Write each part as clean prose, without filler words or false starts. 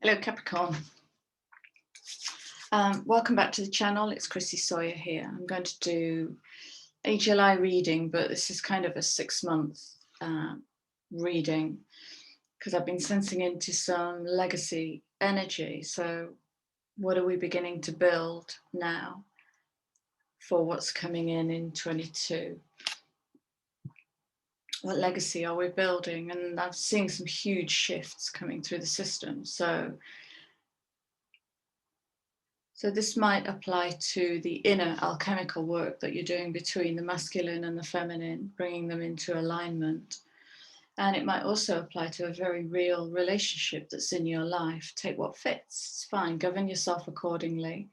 Hello Capricorn. Welcome back to the channel. It's Chrissy Sawyer here. I'm going to do a July reading, but this is kind of a 6-month reading because I've been sensing into some legacy energy. So what are we beginning to build now for what's coming in 22? What legacy are we building? And I'm seeing some huge shifts coming through the system. So this might apply to the inner alchemical work that you're doing between the masculine and the feminine, bringing them into alignment. And it might also apply to a very real relationship that's in your life. Take what fits, it's fine, govern yourself accordingly.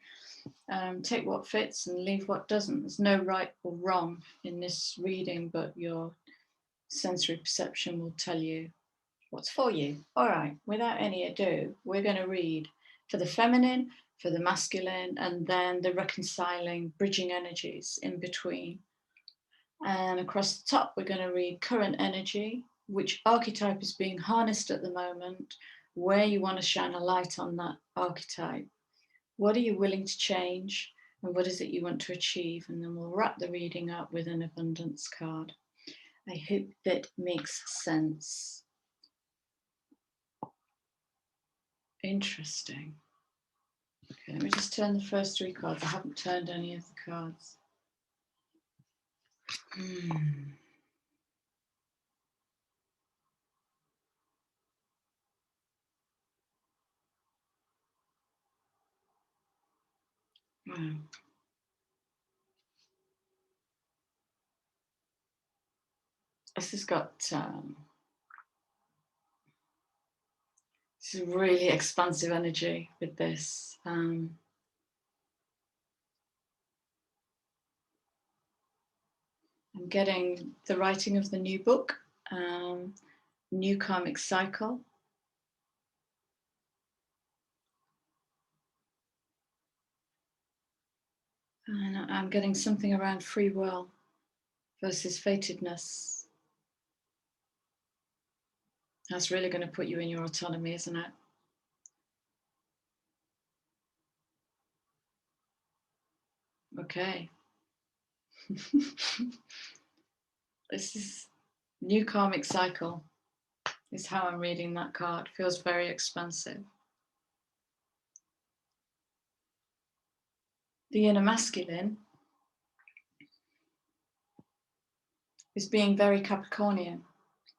Take what fits and leave what doesn't. There's no right or wrong in this reading, but your sensory perception will tell you what's for you. All right, without any ado, we're going to read for the feminine, for the masculine, and then the reconciling, bridging energies in between. And across the top, we're going to read current energy, which archetype is being harnessed at the moment, where you want to shine a light on that archetype. What are you willing to change? And what is it you want to achieve? And then we'll wrap the reading up with an abundance card. I hope that makes sense. Interesting. Okay, let me just turn the first 3 cards. I haven't turned any of the cards. Wow. This has got this is really expansive energy with this. I'm getting the writing of the new book, new karmic cycle. And I'm getting something around free will versus fatedness. That's really going to put you in your autonomy, isn't it? Okay. This is new karmic cycle, is how I'm reading that card. Feels very expansive. The inner masculine is being very Capricornian,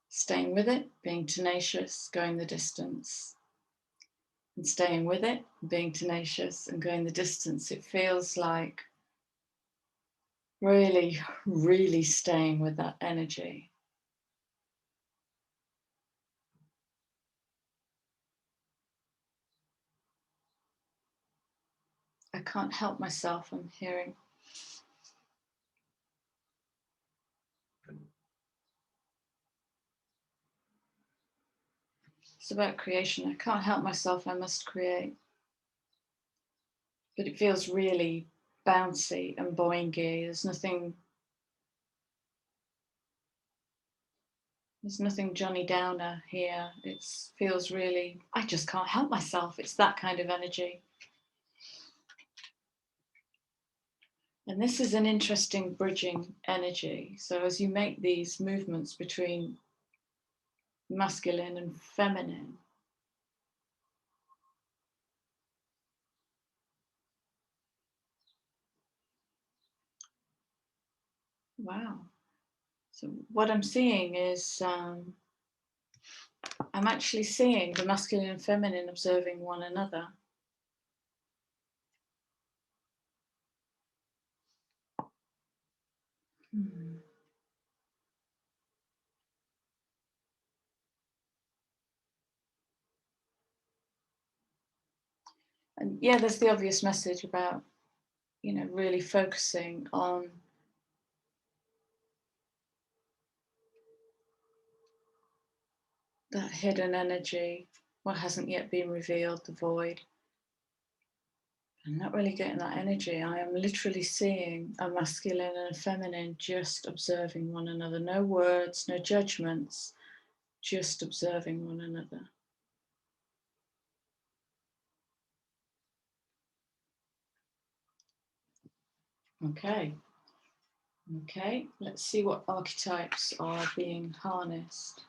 staying with it, being tenacious, going the distance. And staying with it, being tenacious and going the distance. It feels like really, really staying with that energy. I can't help myself, I'm hearing. It's about creation. I can't help myself, I must create. But it feels really bouncy and boingy. There's nothing Johnny Downer here. It feels really, I just can't help myself. It's that kind of energy. And this is an interesting bridging energy. So as you make these movements between masculine and feminine, wow. So what I'm seeing is I'm actually seeing the masculine and feminine observing one another. And yeah, there's the obvious message about, really focusing on that hidden energy, what hasn't yet been revealed, the void. I'm not really getting that energy. I am literally seeing a masculine and a feminine just observing one another. No words, no judgments, just observing one another. Okay. Okay, let's see what archetypes are being harnessed.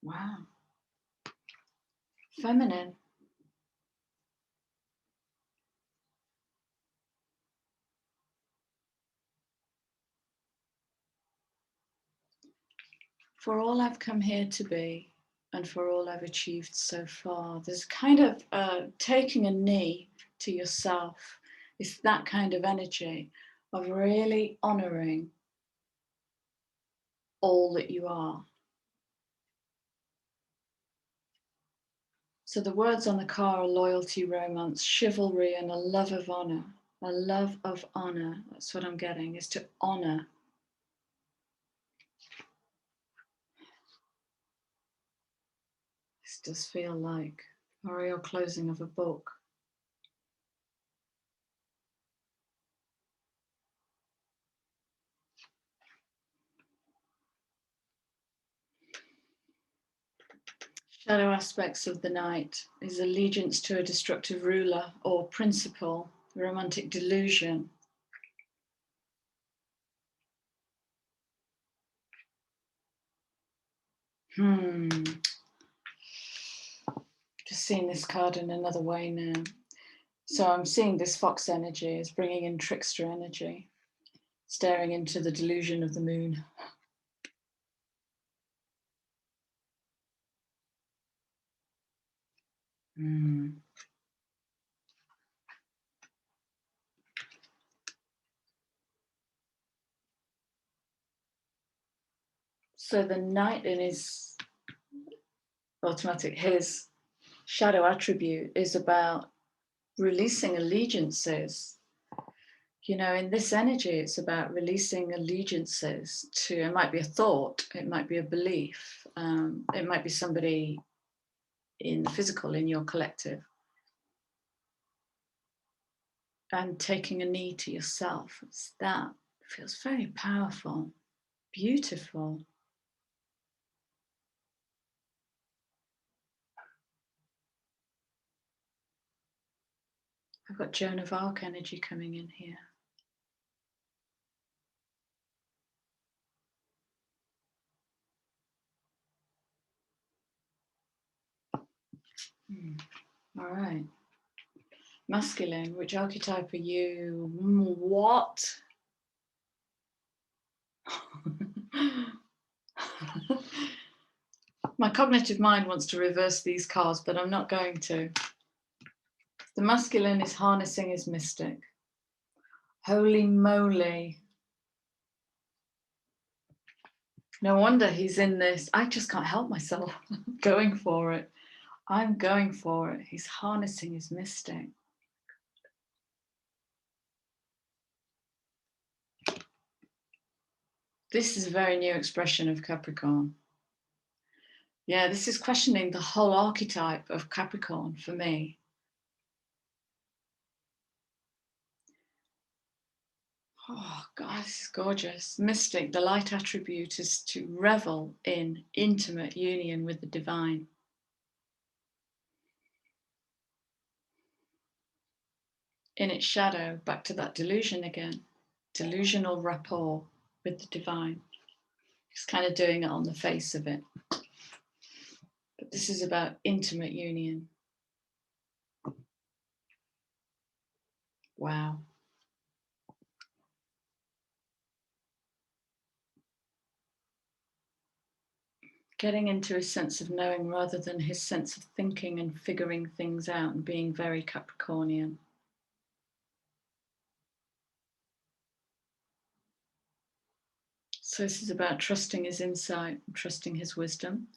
Wow. Feminine. For all I've come here to be, and for all I've achieved so far, there's kind of taking a knee to yourself. It's that kind of energy of really honoring all that you are. So the words on the car are loyalty, romance, chivalry, and a love of honor. A love of honor. That's what I'm getting, is to honor. This does feel like a real closing of a book. Shadow aspects of the night is allegiance to a destructive ruler or principle, romantic delusion. Just seeing this card in another way now. So I'm seeing this fox energy is bringing in trickster energy, staring into the delusion of the moon. So the knight in his automatic, his shadow attribute is about releasing allegiances. You know, in this energy, it's about releasing allegiances to, it might be a thought, it might be a belief, it might be somebody in the physical, in your collective. And taking a knee to yourself, that feels very powerful, beautiful. I've got Joan of Arc energy coming in here. All right. Masculine, which archetype are you? What? My cognitive mind wants to reverse these cards, but I'm not going to. The masculine is harnessing his mystic. Holy moly. No wonder he's in this. I just can't help myself going for it. I'm going for it. He's harnessing his mystic. This is a very new expression of Capricorn. Yeah, this is questioning the whole archetype of Capricorn for me. Oh, God, this is gorgeous. Mystic, the light attribute is to revel in intimate union with the divine. In its shadow, back to that delusion again. Delusional rapport with the divine. It's kind of doing it on the face of it. But this is about intimate union. Wow. Getting into his sense of knowing rather than his sense of thinking and figuring things out and being very Capricornian. So this is about trusting his insight, trusting his wisdom,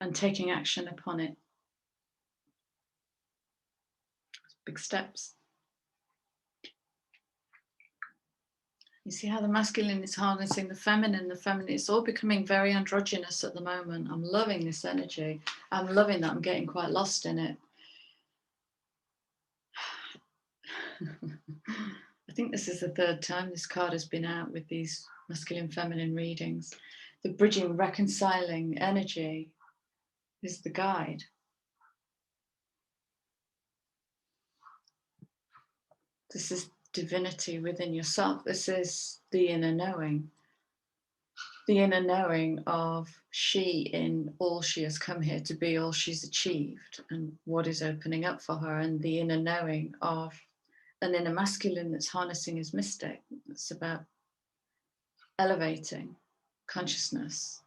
and taking action upon it. Big steps. You see how the masculine is harnessing the feminine, it's all becoming very androgynous at the moment. I'm loving this energy. I'm loving that I'm getting quite lost in it. I think this is the third time this card has been out with these masculine feminine readings. The bridging, reconciling energy is the guide. This is divinity within yourself. This is the inner knowing. The inner knowing of she in all she has come here to be, all she's achieved, and what is opening up for her, and the inner knowing of an inner masculine that's harnessing his mystic. It's about elevating consciousness.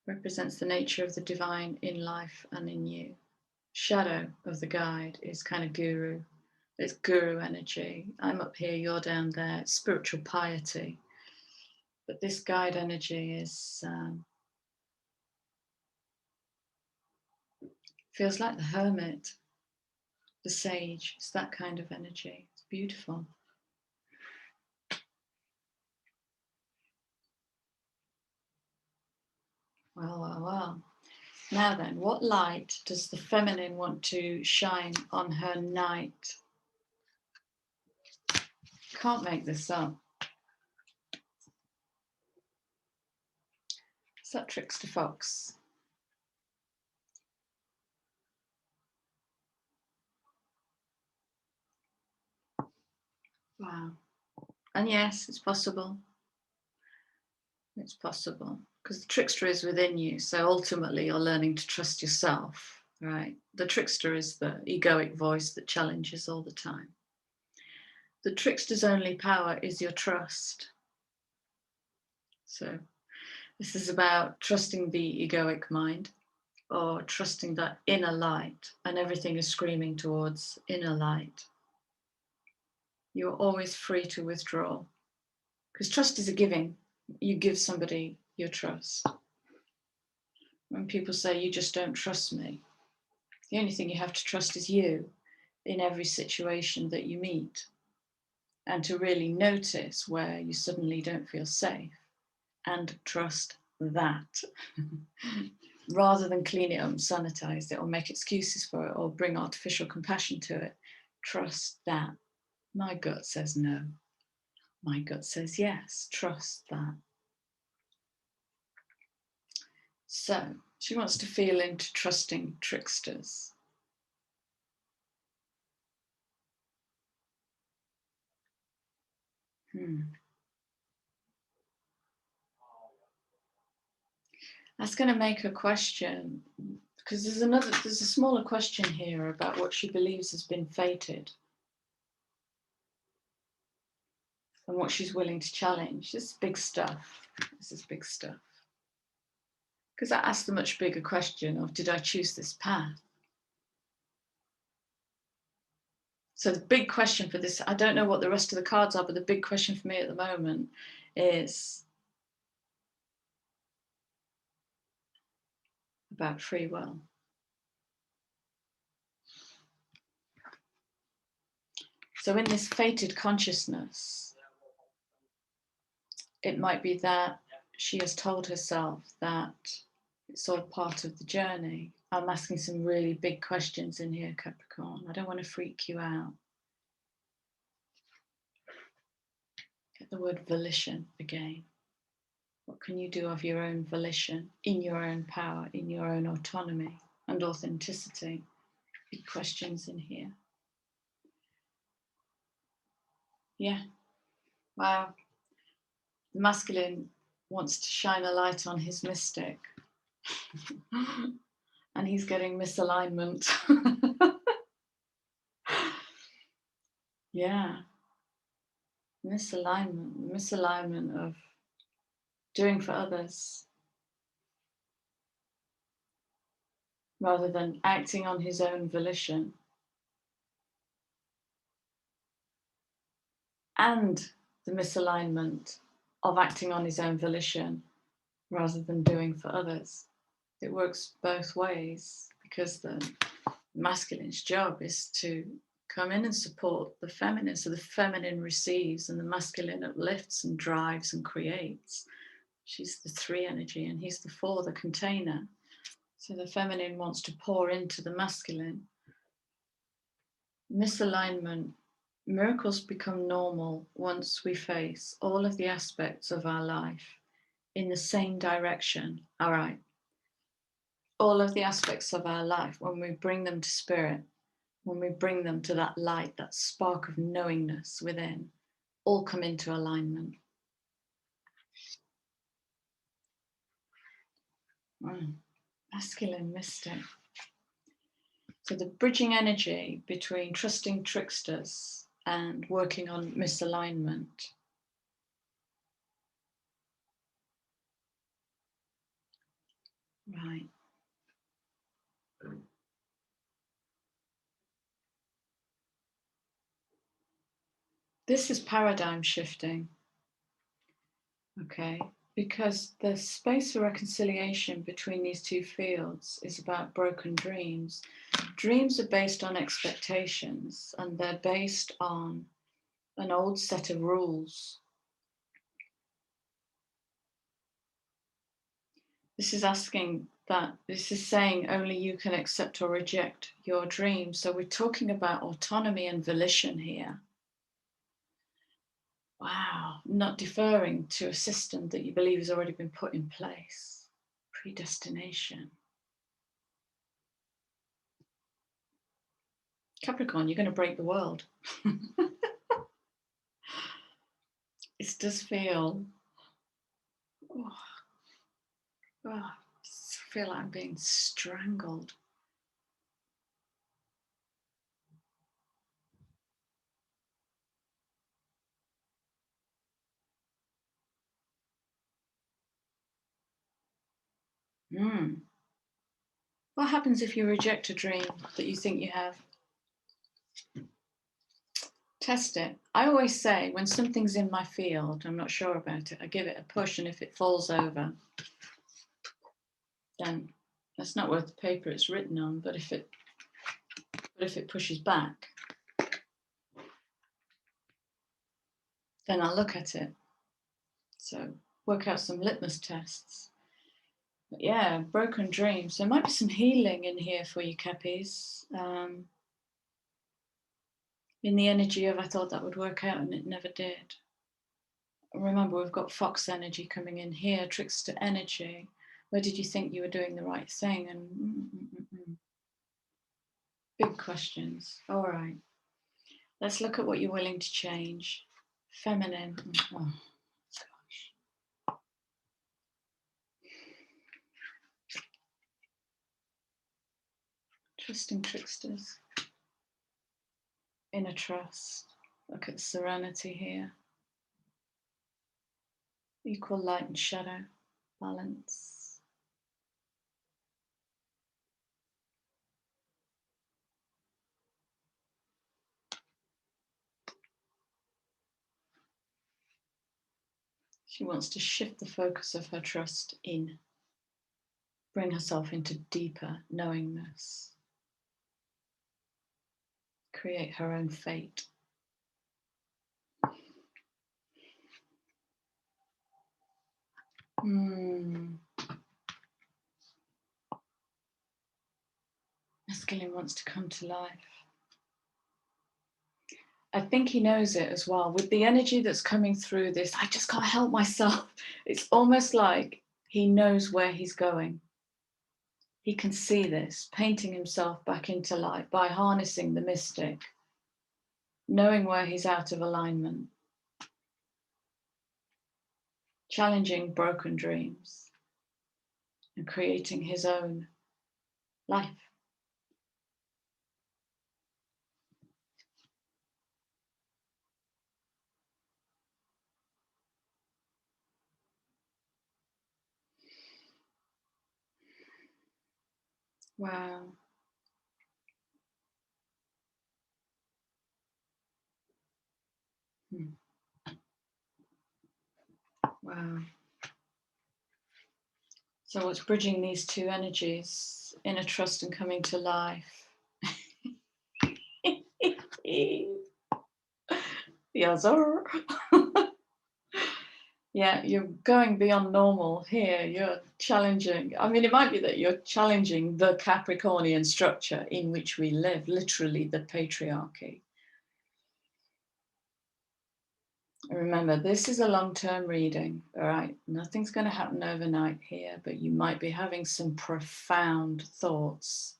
Represents the nature of the divine in life and in you. Shadow of the guide is kind of guru. It's guru energy. I'm up here, you're down there. It's spiritual piety. But this guide energy is feels like the hermit, the sage. It's that kind of energy. It's beautiful. Well, well, well. Now then, what light does the feminine want to shine on her night? Can't make this up. Is that Trickster Fox? Wow. And yes, it's possible. It's possible. Because the trickster is within you. So ultimately, you're learning to trust yourself, right? The trickster is the egoic voice that challenges all the time. The trickster's only power is your trust. So this is about trusting the egoic mind, or trusting that inner light, and everything is screaming towards inner light. You're always free to withdraw, because trust is a giving. You give somebody your trust. When people say, you just don't trust me, the only thing you have to trust is you in every situation that you meet, and to really notice where you suddenly don't feel safe and trust that. Rather than clean it up and sanitize it or make excuses for it or bring artificial compassion to it, trust that. My gut says no. My gut says yes. Trust that. So she wants to feel into trusting tricksters. That's going to make her question, because there's a smaller question here about what she believes has been fated and what she's willing to challenge. This is big stuff. This is big stuff. Because that asks the much bigger question of, did I choose this path? So the big question for this, I don't know what the rest of the cards are, but the big question for me at the moment is about free will. So in this fated consciousness, it might be that she has told herself that it's all part of the journey. I'm asking some really big questions in here, Capricorn. I don't want to freak you out. Get the word volition again. What can you do of your own volition, in your own power, in your own autonomy and authenticity? Big questions in here. Yeah. Wow. The masculine wants to shine a light on his mystic. And he's getting misalignment. Yeah. Misalignment of doing for others rather than acting on his own volition. And the misalignment of acting on his own volition rather than doing for others. It works both ways, because the masculine's job is to come in and support the feminine. So the feminine receives and the masculine uplifts and drives and creates. She's the 3 energy and he's the 4, the container. So the feminine wants to pour into the masculine. Misalignment Miracles become normal once we face all of the aspects of our life in the same direction. All right. All of the aspects of our life, when we bring them to spirit, when we bring them to that light, that spark of knowingness within, all come into alignment. Masculine mystic. So the bridging energy between trusting tricksters and working on misalignment. Right. This is paradigm shifting. Okay. Because the space for reconciliation between these two fields is about broken dreams. Dreams are based on expectations, and they're based on an old set of rules. This is saying only you can accept or reject your dreams. So we're talking about autonomy and volition here. Wow, not deferring to a system that you believe has already been put in place. Predestination. Capricorn, you're going to break the world. It does feel, I feel like I'm being strangled. What happens if you reject a dream that you think you have? Test it. I always say when something's in my field, I'm not sure about it, I give it a push, and if it falls over, then that's not worth the paper it's written on. But if it pushes back, then I'll look at it. So work out some litmus tests. But yeah, broken dreams. There might be some healing in here for you, Cappies. In the energy of I thought that would work out and it never did. Remember, we've got fox energy coming in here, trickster energy. Where did you think you were doing the right thing? And big questions. All right. Let's look at what you're willing to change. Feminine. Oh, gosh. Trusting tricksters. Inner trust. Look at serenity here. Equal light and shadow. Balance. She wants to shift the focus of her trust in. Bring herself into deeper knowingness. Create her own fate. Masculine wants to come to life. I think he knows it as well. With the energy that's coming through this, I just can't help myself. It's almost like he knows where he's going. He can see this, painting himself back into life by harnessing the mystic, knowing where he's out of alignment, challenging broken dreams, and creating his own life. Wow. Wow. So what's bridging these two energies, inner trust and coming to life? Yes, sir. Yeah, you're going beyond normal here. You're challenging. I mean, it might be that you're challenging the Capricornian structure in which we live, literally the patriarchy. Remember, this is a long-term reading, all right? Nothing's going to happen overnight here, but you might be having some profound thoughts,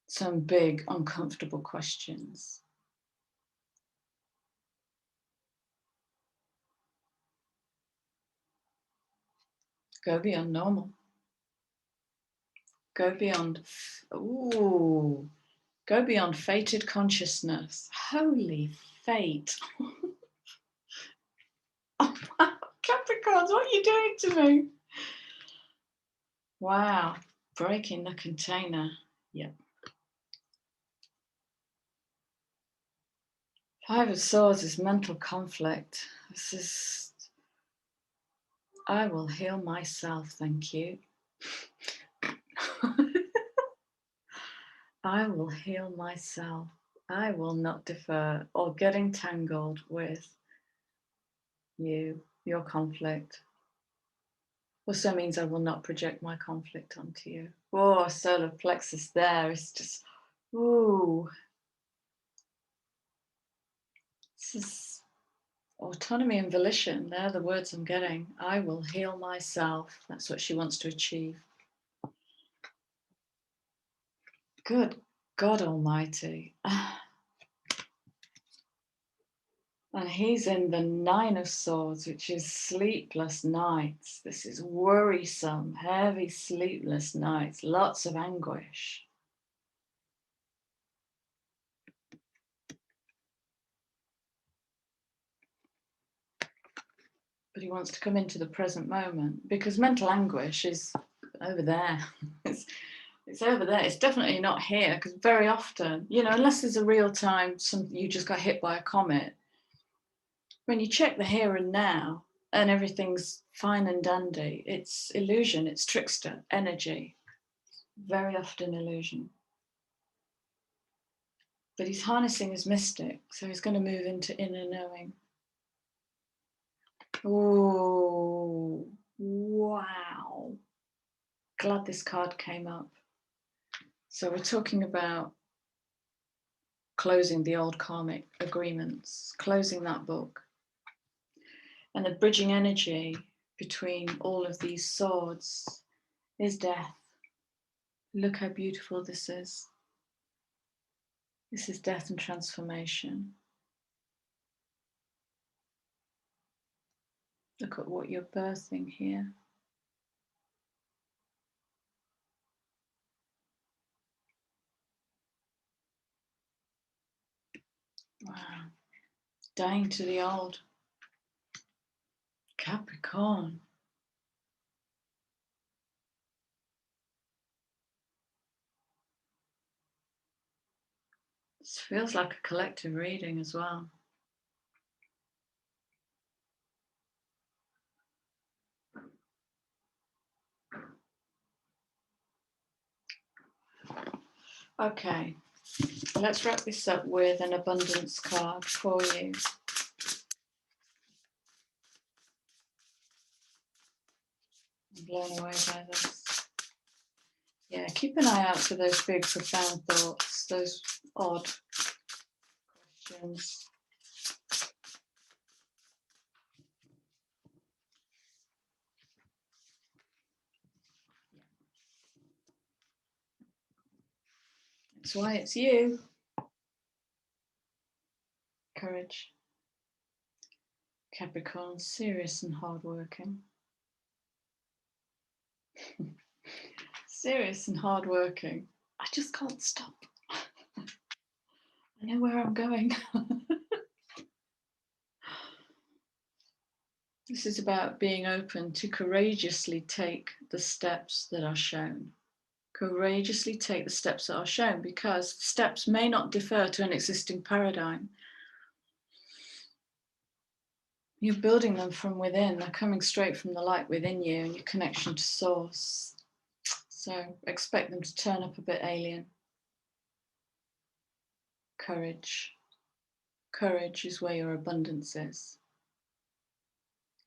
some big, uncomfortable questions. Go beyond normal. Go beyond, go beyond fated consciousness. Holy fate. Oh, wow. Capricorns, what are you doing to me? Wow, breaking the container. Yep. Five of Swords is mental conflict. This is, I will heal myself, thank you. I will heal myself. I will not defer or get entangled with you, your conflict. Also means I will not project my conflict onto you. Oh, solar plexus there is just, ooh. This is autonomy and volition. They're the words I'm getting. I will heal myself. That's what she wants to achieve. Good God Almighty. And he's in the Nine of Swords, which is sleepless nights. This is worrisome, heavy, sleepless nights, lots of anguish. But he wants to come into the present moment because mental anguish is over there. It's over there. It's definitely not here because very often, you know, unless there's a real time, you just got hit by a comet. When you check the here and now and everything's fine and dandy, it's illusion, it's trickster energy. Very often illusion. But he's harnessing his mystic, so he's going to move into inner knowing. Oh, wow. Glad this card came up. So we're talking about closing the old karmic agreements, closing that book. And the bridging energy between all of these swords is death. Look how beautiful this is. This is death and transformation. Look at what you're birthing here. Wow. Dying to the old. Capricorn. This feels like a collective reading as well. Okay, let's wrap this up with an abundance card for you. I'm blown away by this. Yeah, keep an eye out for those big, profound thoughts, those odd questions. That's why it's you. Courage. Capricorn, serious and hardworking. Serious and hardworking. I just can't stop. I know where I'm going. This is about being open to courageously take the steps that are shown. Courageously take the steps that are shown because steps may not differ to an existing paradigm. You're building them from within. They're coming straight from the light within you and your connection to source. So expect them to turn up a bit alien. Courage. Courage is where your abundance is.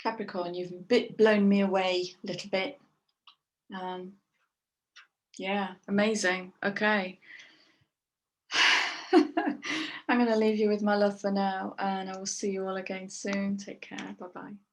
Capricorn, you've a bit blown me away a little bit. Yeah, amazing. Okay. I'm going to leave you with my love for now, and I will see you all again soon. Take care. Bye bye.